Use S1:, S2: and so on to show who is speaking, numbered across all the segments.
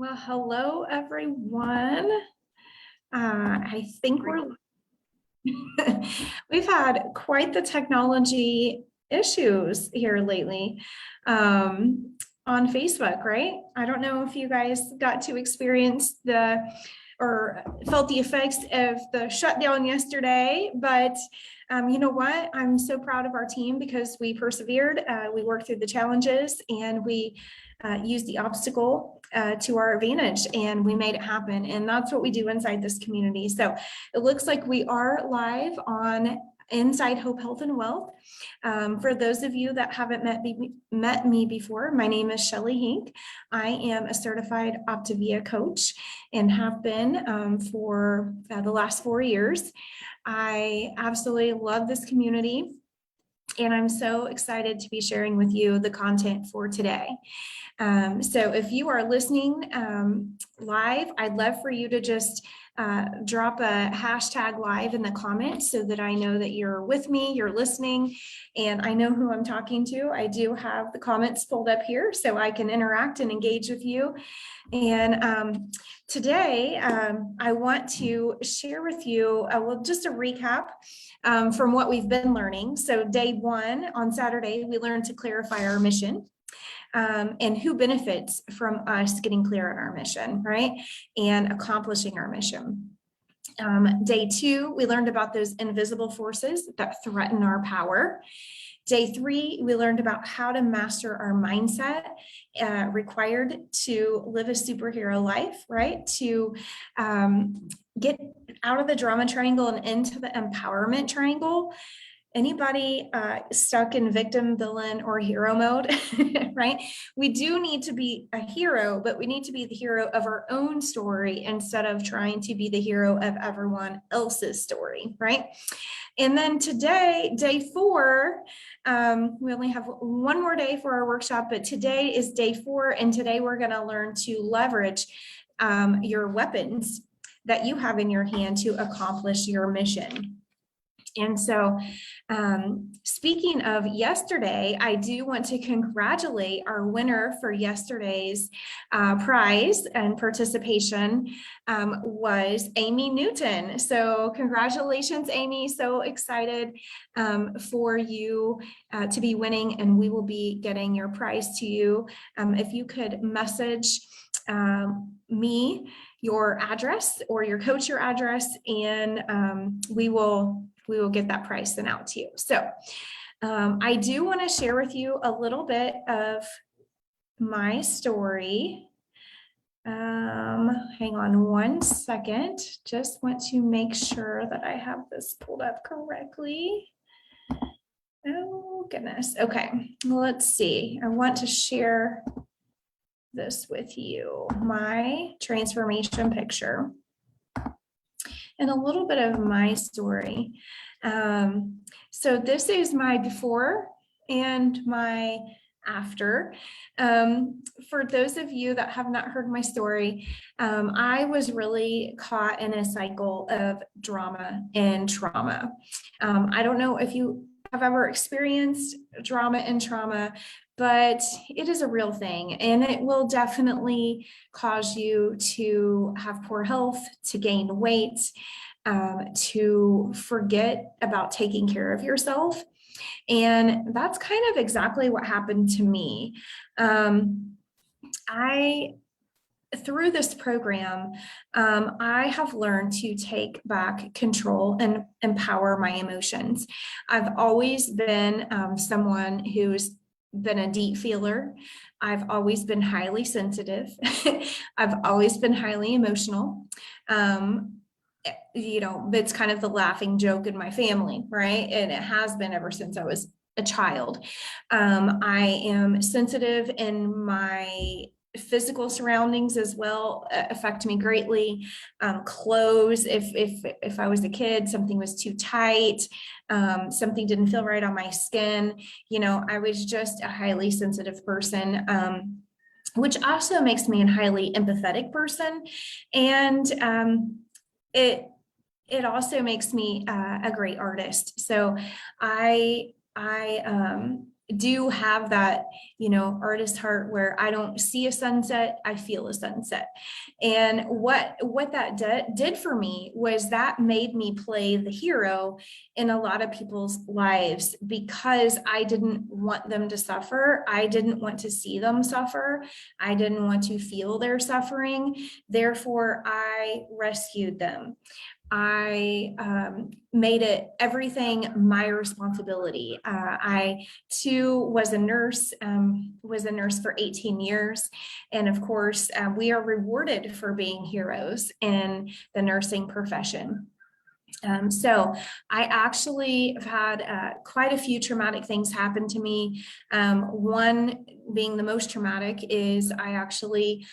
S1: Well, hello, everyone. I think we've had quite the technology issues here lately on Facebook, right? I don't know if you guys got to experience or felt the effects of the shutdown yesterday, but you know what? I'm so proud of our team because we persevered, we worked through the challenges, and we used the obstacle to our advantage, and we made it happen. And that's what we do inside this community. So it looks like we are live on Inside Hope, Health, and Wealth. For those of you that haven't met me before, my name is Shelly Hink. I am a certified Optavia coach and have been for the last 4 years. I absolutely love this community, and I'm so excited to be sharing with you the content for today. So if you are listening live, I'd love for you to just drop a hashtag live in the comments so that I know that you're with me, you're listening, and I know who I'm talking to. I do have the comments pulled up here so I can interact and engage with you. And today I want to share with you, just a recap from what we've been learning. So day one on Saturday, we learned to clarify our mission. And who benefits from us getting clear on our mission, right? And accomplishing our mission. Day two, we learned about those invisible forces that threaten our power. Day three, we learned about how to master our mindset required to live a superhero life, right? To get out of the drama triangle and into the empowerment triangle. Anybody stuck in victim, villain, or hero mode, right? We do need to be a hero, but we need to be the hero of our own story instead of trying to be the hero of everyone else's story, right? And then today, day four, we only have one more day for our workshop, but today is day four, and today we're going to learn to leverage your weapons that you have in your hand to accomplish your mission. And so speaking of yesterday, I do want to congratulate our winner for yesterday's prize and participation was Amy Newton. So congratulations, Amy. So excited for you to be winning, and we will be getting your prize to you. If you could message me your address or your coach your address, and we will get that price sent out to you. So I do want to share with you a little bit of my story. Hang on one second. Just want to make sure that I have this pulled up correctly. Oh, goodness. Okay, let's see. I want to share this with you, my transformation picture, and a little bit of my story. So this is my before and my after. For those of you that have not heard my story, I was really caught in a cycle of drama and trauma. I don't know if you have ever experienced drama and trauma, but it is a real thing, and it will definitely cause you to have poor health, to gain weight, to forget about taking care of yourself. And that's kind of exactly what happened to me. Through this program, I have learned to take back control and empower my emotions. I've always been someone who's been a deep feeler. I've always been highly sensitive. I've always been highly emotional. It's kind of the laughing joke in my family, right? And it has been ever since I was a child. I am sensitive in my physical surroundings as well, affect me greatly. Clothes, if I was a kid, something was too tight, something didn't feel right on my skin, I was just a highly sensitive person, which also makes me a highly empathetic person. And it also makes me a great artist. So I do have that, artist heart where I don't see a sunset, I feel a sunset. And what that did for me was that made me play the hero in a lot of people's lives, because I didn't want them to suffer. I didn't want to see them suffer. I didn't want to feel their suffering. Therefore, I rescued them. I made it everything my responsibility. I too was a nurse for 18 years. And of course, we are rewarded for being heroes in the nursing profession. So I actually have had quite a few traumatic things happen to me. One being the most traumatic is I actually,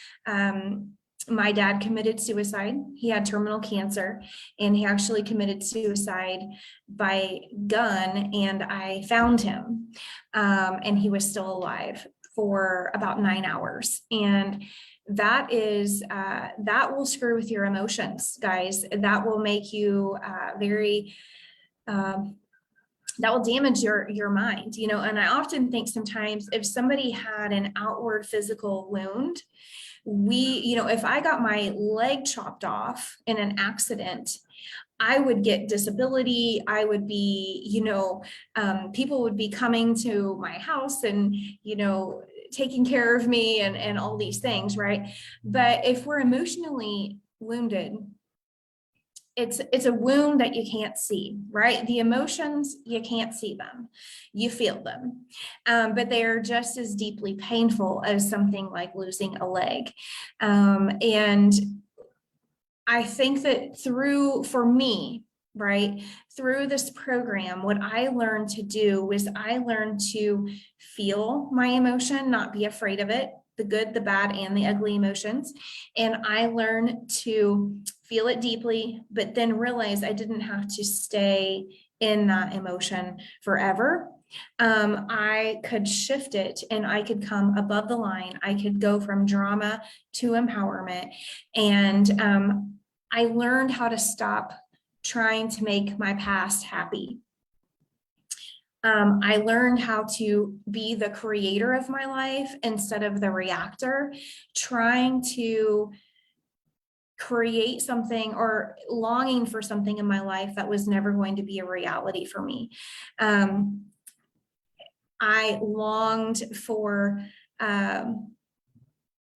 S1: my dad committed suicide. He had terminal cancer, and he actually committed suicide by gun, and I found him, and he was still alive for about 9 hours. And that is that will screw with your emotions, guys. That will make you very that will damage your mind, and I often think sometimes if somebody had an outward physical wound, if I got my leg chopped off in an accident, I would get disability. I would be, people would be coming to my house and, taking care of me and all these things, right? But if we're emotionally wounded, it's a wound that you can't see, right? The emotions, you can't see them, you feel them, but they are just as deeply painful as something like losing a leg. And I think that for me, right, through this program, what I learned to do was I learned to feel my emotion, not be afraid of it, the good, the bad, and the ugly emotions. And I learned to feel it deeply, but then realize I didn't have to stay in that emotion forever. I could shift it and I could come above the line. I could go from drama to empowerment. And I learned how to stop trying to make my past happy. I learned how to be the creator of my life instead of the reactor, trying to create something or longing for something in my life that was never going to be a reality for me. I longed for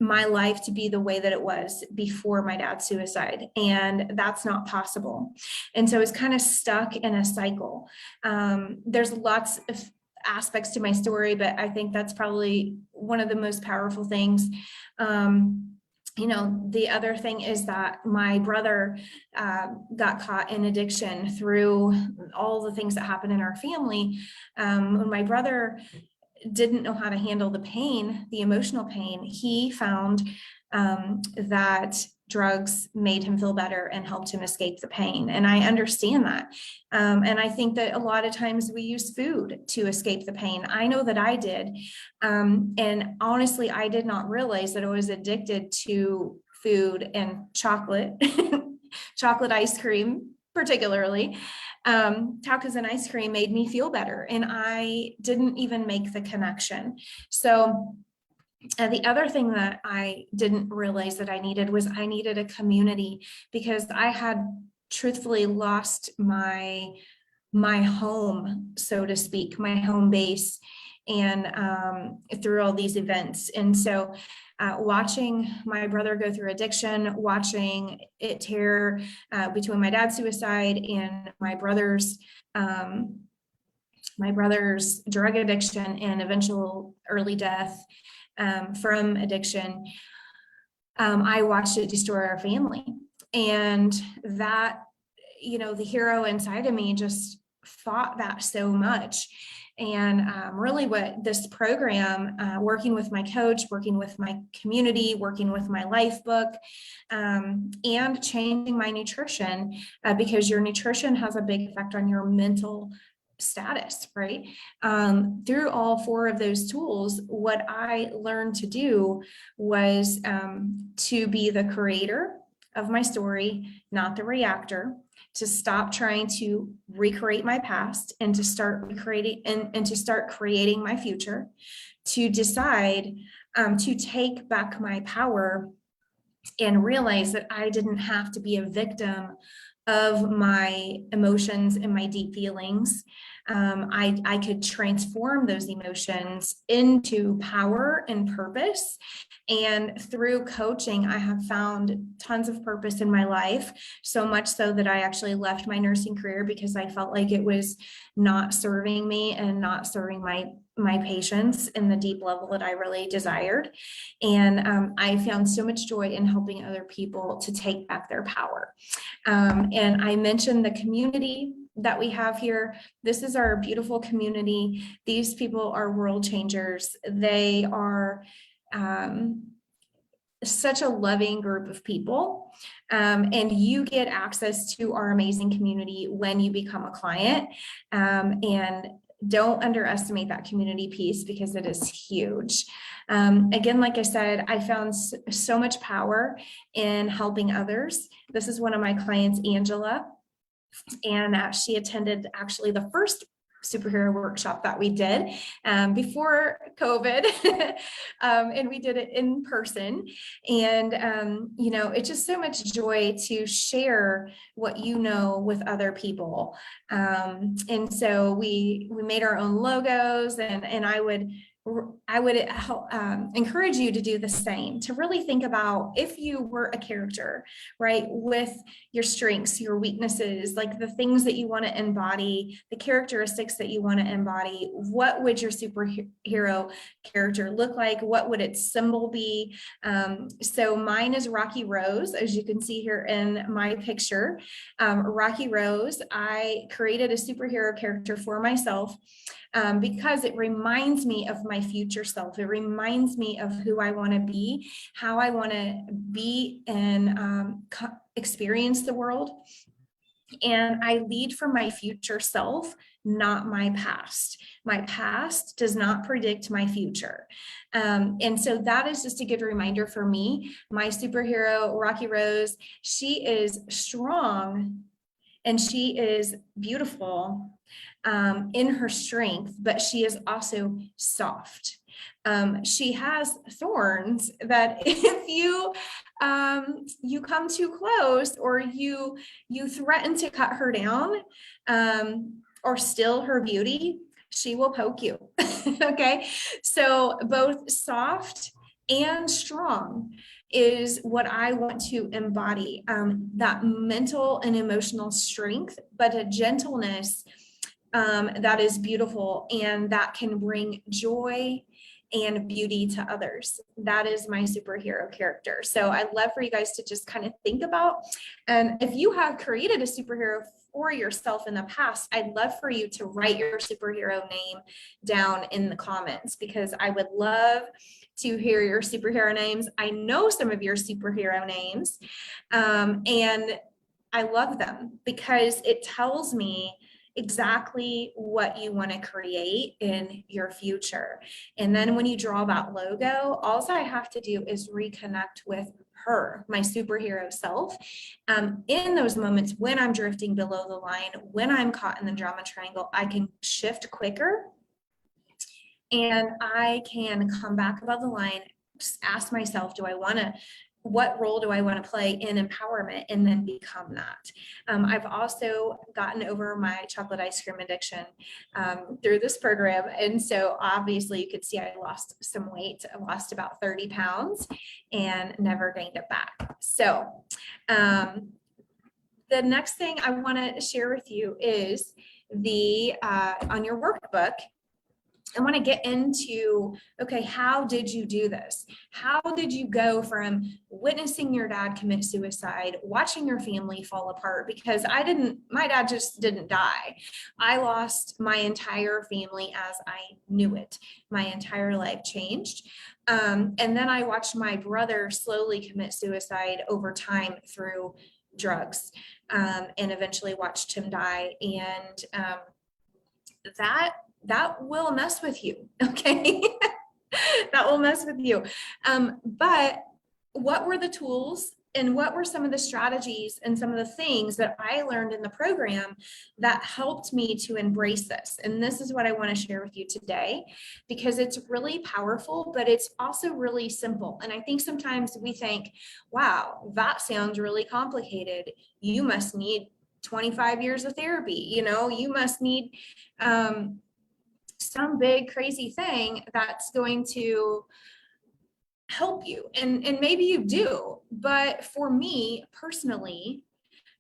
S1: my life to be the way that it was before my dad's suicide, and that's not possible. And so it's kind of stuck in a cycle. There's lots of aspects to my story, but I think that's probably one of the most powerful things. The other thing is that my brother got caught in addiction through all the things that happened in our family. When my brother didn't know how to handle the pain, the emotional pain, he found that drugs made him feel better and helped him escape the pain. And I understand that. And I think that a lot of times we use food to escape the pain. I know that I did. And honestly, I did not realize that I was addicted to food and chocolate, chocolate ice cream, particularly. Tacos and ice cream made me feel better, and I didn't even make the connection. So the other thing that I didn't realize that I needed was I needed a community, because I had truthfully lost my home, so to speak, my home base, and through all these events. And so watching my brother go through addiction, watching it tear between my dad's suicide and my brother's drug addiction and eventual early death from addiction, I watched it destroy our family. And that, the hero inside of me just fought that so much. And really what this program, working with my coach, working with my community, working with my life book, and changing my nutrition, because your nutrition has a big effect on your mental status, right? Through all 4 of those tools, what I learned to do was to be the creator of my story, not the reactor, to stop trying to recreate my past and to start recreating and to start creating my future, to decide to take back my power and realize that I didn't have to be a victim of my emotions and my deep feelings. I could transform those emotions into power and purpose. And through coaching, I have found tons of purpose in my life, so much so that I actually left my nursing career because I felt like it was not serving me and not serving my patients in the deep level that I really desired. And I found so much joy in helping other people to take back their power. And I mentioned the community that we have here. This is our beautiful community. These people are world changers. They are such a loving group of people. And you get access to our amazing community when you become a client. And don't underestimate that community piece because it is huge. Again, like I said, I found so much power in helping others. This is one of my clients, Angela, and she attended actually the first superhero workshop that we did before COVID. And we did it in person. And, it's just so much joy to share what you know with other people. And so we made our own logos, and I would encourage you to do the same, to really think about if you were a character, right, with your strengths, your weaknesses, like the things that you want to embody, the characteristics that you want to embody. What would your superhero character look like? What would its symbol be? So mine is Rocky Rose, as you can see here in my picture. Rocky Rose, I created a superhero character for myself because it reminds me of my future self. It reminds me of who I want to be, how I want to be and experience the world. And I lead from my future self, not my past. My past does not predict my future. And so that is just a good reminder for me. My superhero, Rocky Rose, she is strong and she is beautiful in her strength, but she is also soft. She has thorns that if you come too close or you threaten to cut her down or steal her beauty, she will poke you. Okay, so both soft and strong is what I want to embody, that mental and emotional strength, but a gentleness that is beautiful and that can bring joy and beauty to others. That is my superhero character. So I'd love for you guys to just kind of think about, and if you have created a superhero for yourself in the past, I'd love for you to write your superhero name down in the comments, because I would love to hear your superhero names. I know some of your superhero names, and I love them because it tells me exactly what you want to create in your future. And then when you draw that logo, all I have to do is reconnect with her, my superhero self. In those moments when I'm drifting below the line, when I'm caught in the drama triangle, I can shift quicker and I can come back above the line, just ask myself, what role do I want to play in empowerment, and then become that. I've also gotten over my chocolate ice cream addiction through this program. And so obviously you could see I lost some weight. I lost about 30 pounds and never gained it back. So the next thing I want to share with you is on your workbook, I want to get into, okay, how did you do this? How did you go from witnessing your dad commit suicide, watching your family fall apart? Because my dad just didn't die. I lost my entire family as I knew it. My entire life changed. And then I watched my brother slowly commit suicide over time through drugs, and eventually watched him die. And that will mess with you, okay? That will mess with you. But what were the tools And what were some of the strategies and some of the things that I learned in the program that helped me to embrace this? And this is what I want to share with you today, because it's really powerful, but it's also really simple. And I think sometimes we think, wow, that sounds really complicated. You must need 25 years of therapy. You must need some big crazy thing that's going to help you, and maybe you do, but for me personally,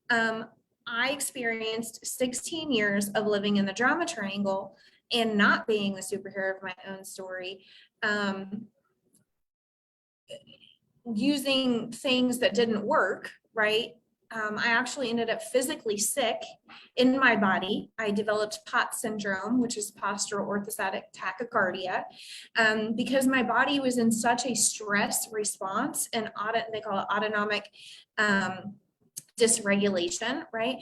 S1: I experienced 16 years of living in the drama triangle and not being the superhero of my own story, using things that didn't work, right? I actually ended up physically sick in my body. I developed POTS syndrome, which is postural orthostatic tachycardia, because my body was in such a stress response, and they call it autonomic dysregulation, right?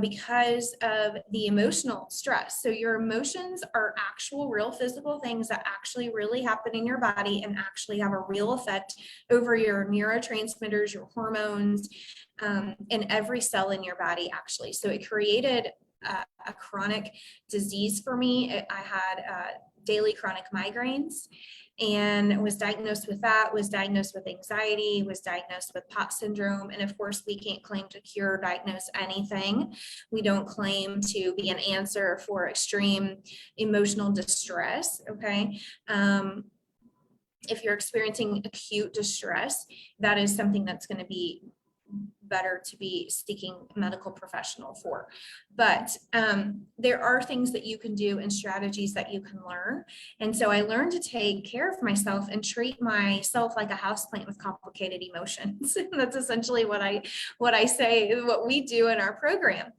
S1: Because of the emotional stress. So your emotions are actual, real physical things that actually really happen in your body and actually have a real effect over your neurotransmitters, your hormones, in every cell in your body, actually. So it created a chronic disease for me. I had daily chronic migraines, and was diagnosed with that, was diagnosed with anxiety, was diagnosed with POTS syndrome. And of course, we can't claim to cure or diagnose anything. We don't claim to be an answer for extreme emotional distress, okay? If you're experiencing acute distress, that is something that's going to be better to be seeking a medical professional for. But there are things that you can do and strategies that you can learn. And so I learned to take care of myself and treat myself like a houseplant with complicated emotions. That's essentially what I say, what we do in our program.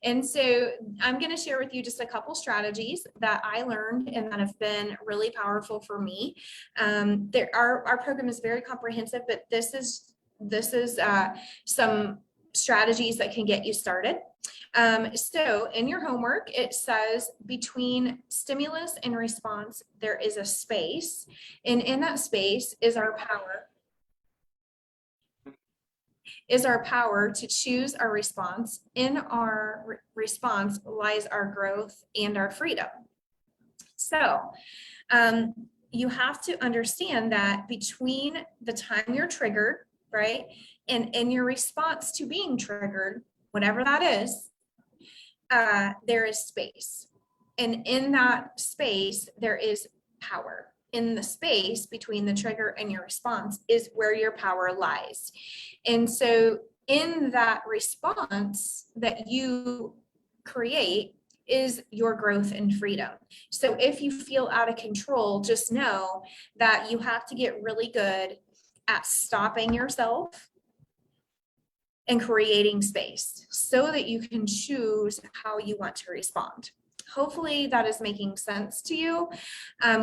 S1: And so I'm going to share with you just a couple strategies that I learned and that have been really powerful for me. Our program is very comprehensive, but this is some strategies that can get you started. So in your homework, it says between stimulus and response, there is a space. And in that space is our power to choose our response. In our response lies our growth and our freedom. So you have to understand that between the time you're triggered, right, and in your response to being triggered, whatever that is, there is space. And in that space, there is power. In the space between the trigger and your response is where your power lies. And so in that response that you create is your growth and freedom. So if you feel out of control, just know that you have to get really good at stopping yourself and creating space so that you can choose how you want to respond. Hopefully that is making sense to you.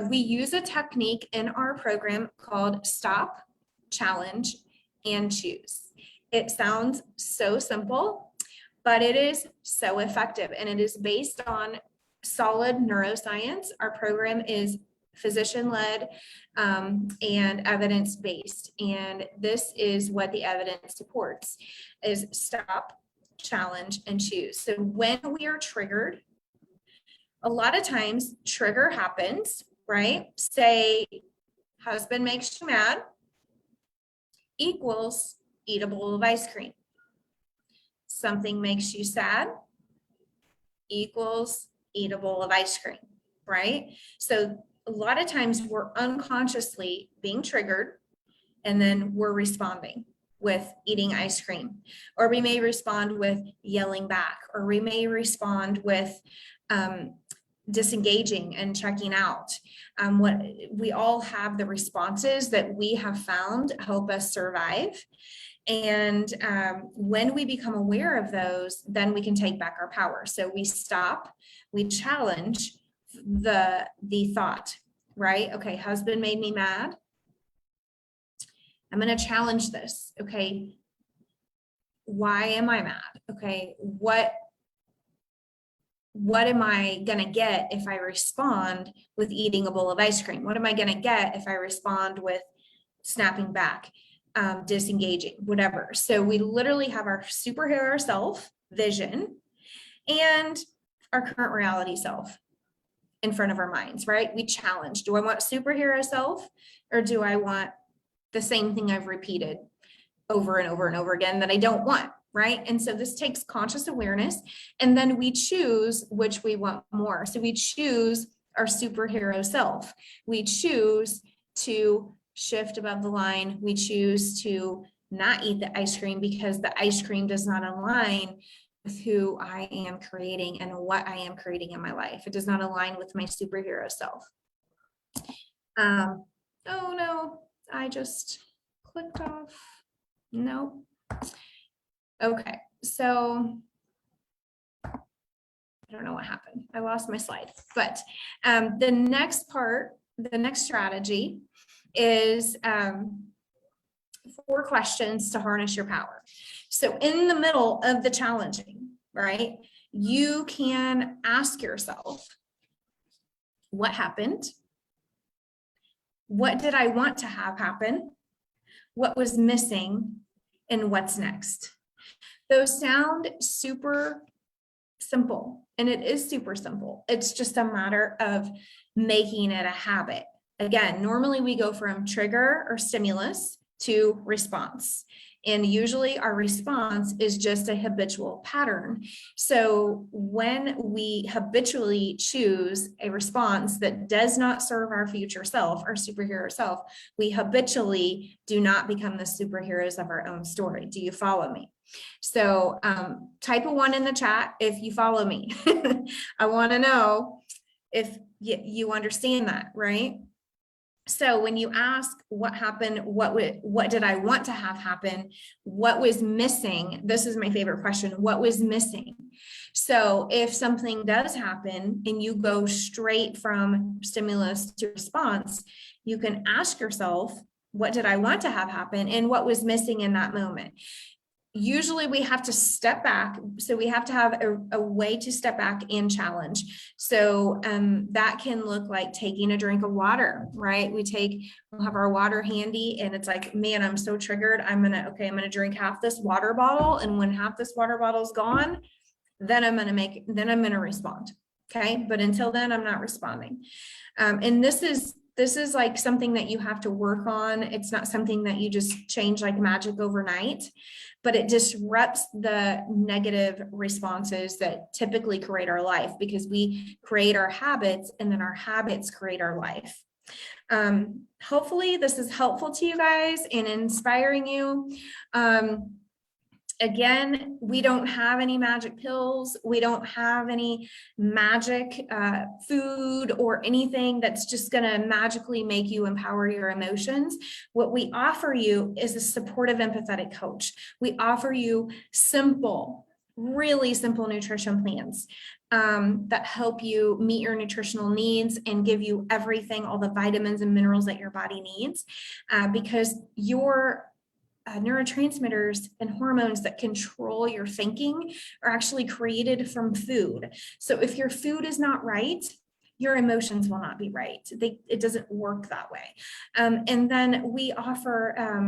S1: We use a technique in our program called stop, challenge, and choose. It sounds so simple, but it is so effective, and it is based on solid neuroscience. Our program is physician-led and evidence-based, and this is what the evidence supports: is stop, challenge, and choose. So when we are triggered, a lot of times trigger happens, right? Say husband makes you mad equals eat a bowl of ice cream. Something makes you sad equals eat a bowl of ice cream, right? So a lot of times we're unconsciously being triggered, and then we're responding with eating ice cream, or we may respond with yelling back, or we may respond with disengaging and checking out. What we all have the responses that we have found help us survive. And when we become aware of those, then we can take back our power. So we stop, we challenge the thought, right? Okay, husband made me mad. I'm going to challenge this. Okay, why am I mad? Okay, what am I going to get if I respond with eating a bowl of ice cream? What am I going to get if I respond with snapping back? disengaging, whatever. So we literally have our superhero self vision and our current reality self in front of our minds, right? We challenge, do I want superhero self, or do I want the same thing I've repeated over and over and over again that I don't want, right? And so this takes conscious awareness, and then we choose which we want more. So we choose our superhero self. We choose to shift above the line. We choose to not eat the ice cream because the ice cream does not align with who I am creating and what I am creating in my life. It does not align with my superhero self. Oh no, I just clicked off. No. Okay, so I don't know what happened. I lost my slide, but the next part, the next strategy is 4 questions to harness your power. So in the middle of the challenging, right, you can ask yourself, what happened? What did I want to have happen? What was missing? And what's next? Those sound super simple, and it is super simple. It's just a matter of making it a habit. Again, normally we go from trigger or stimulus to response. And usually our response is just a habitual pattern. So when we habitually choose a response that does not serve our future self, our superhero self, we habitually do not become the superheroes of our own story. Do you follow me? So type a 1 in the chat if you follow me. I want to know if you understand that, right? So when you ask what happened, what did I want to have happen? What was missing? This is my favorite question. What was missing? So if something does happen and you go straight from stimulus to response, you can ask yourself, what did I want to have happen? And what was missing in that moment? Usually we have to step back. So we have to have a way to step back and challenge. So that can look like taking a drink of water, right? We'll have our water handy, and it's like, man, I'm so triggered. I'm going to drink half this water bottle. And when half this water bottle is gone, then I'm going to respond. Okay. But until then, I'm not responding. And this is like something that you have to work on. It's not something that you just change like magic overnight, but it disrupts the negative responses that typically create our life, because we create our habits and then our habits create our life. Hopefully this is helpful to you guys and inspiring you. Again, we don't have any magic pills. We don't have any magic food or anything that's just going to magically make you empower your emotions. What we offer you is a supportive, empathetic coach. We offer you simple, really simple nutrition plans that help you meet your nutritional needs and give you everything, all the vitamins and minerals that your body needs, because your neurotransmitters and hormones that control your thinking are actually created from food. So if your food is not right, your emotions will not be right. It doesn't work that way. And then we offer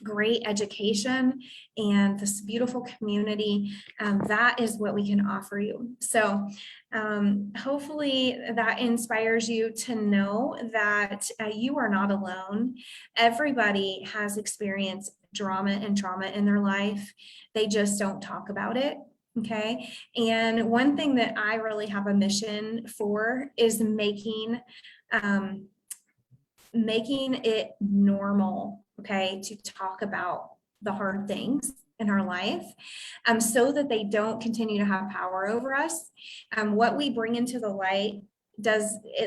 S1: great education and this beautiful community. That is what we can offer you. So hopefully that inspires you to know that you are not alone. Everybody has experienced drama and trauma in their life. They just don't talk about it. Okay. And one thing that I really have a mission for is making it normal, okay, to talk about the hard things in our life, so that they don't continue to have power over us. What we bring into the light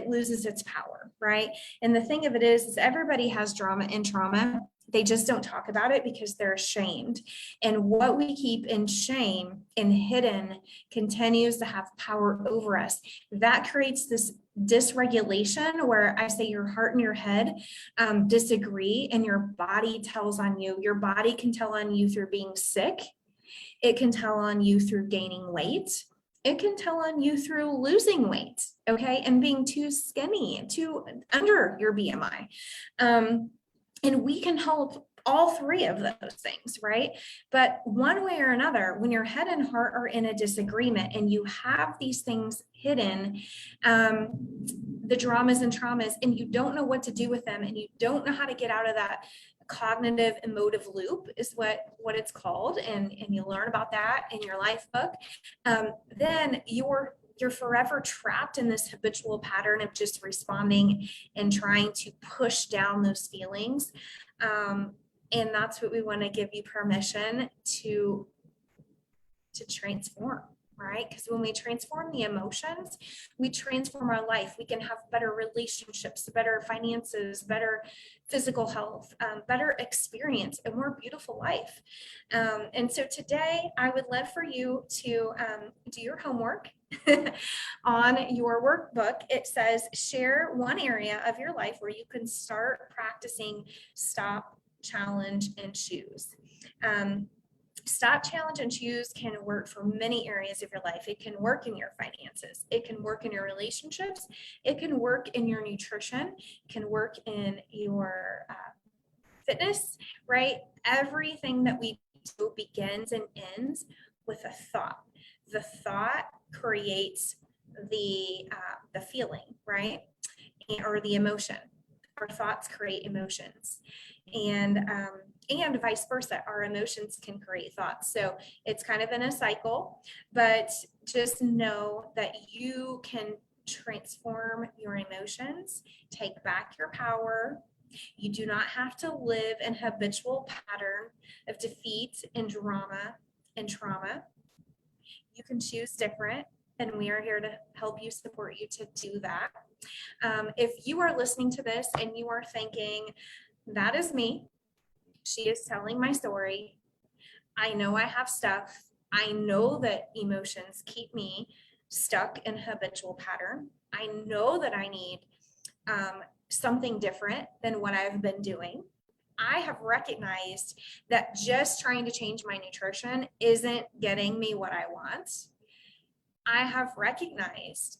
S1: loses its power, right? And the thing of it is everybody has drama and trauma. They just don't talk about it because they're ashamed. And what we keep in shame and hidden continues to have power over us. That creates this dysregulation where I say your heart and your head disagree, and your body tells on you. Your body can tell on you through being sick. It can tell on you through gaining weight. It can tell on you through losing weight, okay, and being too skinny, too under your BMI. And we can help all three of those things, right? But one way or another, when your head and heart are in a disagreement and you have these things hidden, the dramas and traumas, and you don't know what to do with them, and you don't know how to get out of that cognitive emotive loop is what it's called, and you learn about that in your life book, then you're forever trapped in this habitual pattern of just responding and trying to push down those feelings. And that's what we want to give you permission to transform, right? Because when we transform the emotions, we transform our life. We can have better relationships, better finances, better physical health, better experience, a more beautiful life. And so today I would love for you to do your homework on your workbook. It says share one area of your life where you can start practicing stop, challenge, and choose. Stop, challenge, and choose can work for many areas of your life. It can work in your finances. It can work in your relationships. It can work in your nutrition. It can work in your fitness, right? Everything that we do begins and ends with a thought. The thought creates the feeling, right? Or the emotion. Our thoughts create emotions, and vice versa. Our emotions can create thoughts. So it's kind of in a cycle, but just know that you can transform your emotions, take back your power. You do not have to live in habitual pattern of defeat and drama and trauma. You can choose different, and we are here to help you, support you to do that. If you are listening to this and you are thinking, that is me, she is telling my story, I know I have stuff, I know that emotions keep me stuck in habitual pattern, I know that I need something different than what I've been doing. I have recognized that just trying to change my nutrition isn't getting me what I want. I have recognized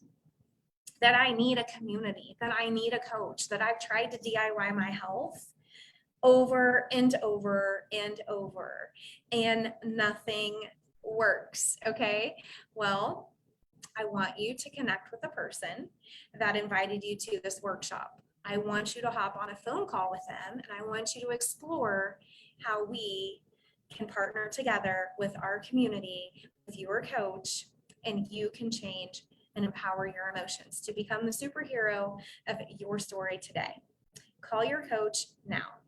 S1: that I need a community, that I need a coach, that I've tried to DIY my health over and over and over, and nothing works. Okay. Well, I want you to connect with the person that invited you to this workshop. I want you to hop on a phone call with them, and I want you to explore how we can partner together with our community, with your coach, and you can change and empower your emotions to become the superhero of your story today. Call your coach now.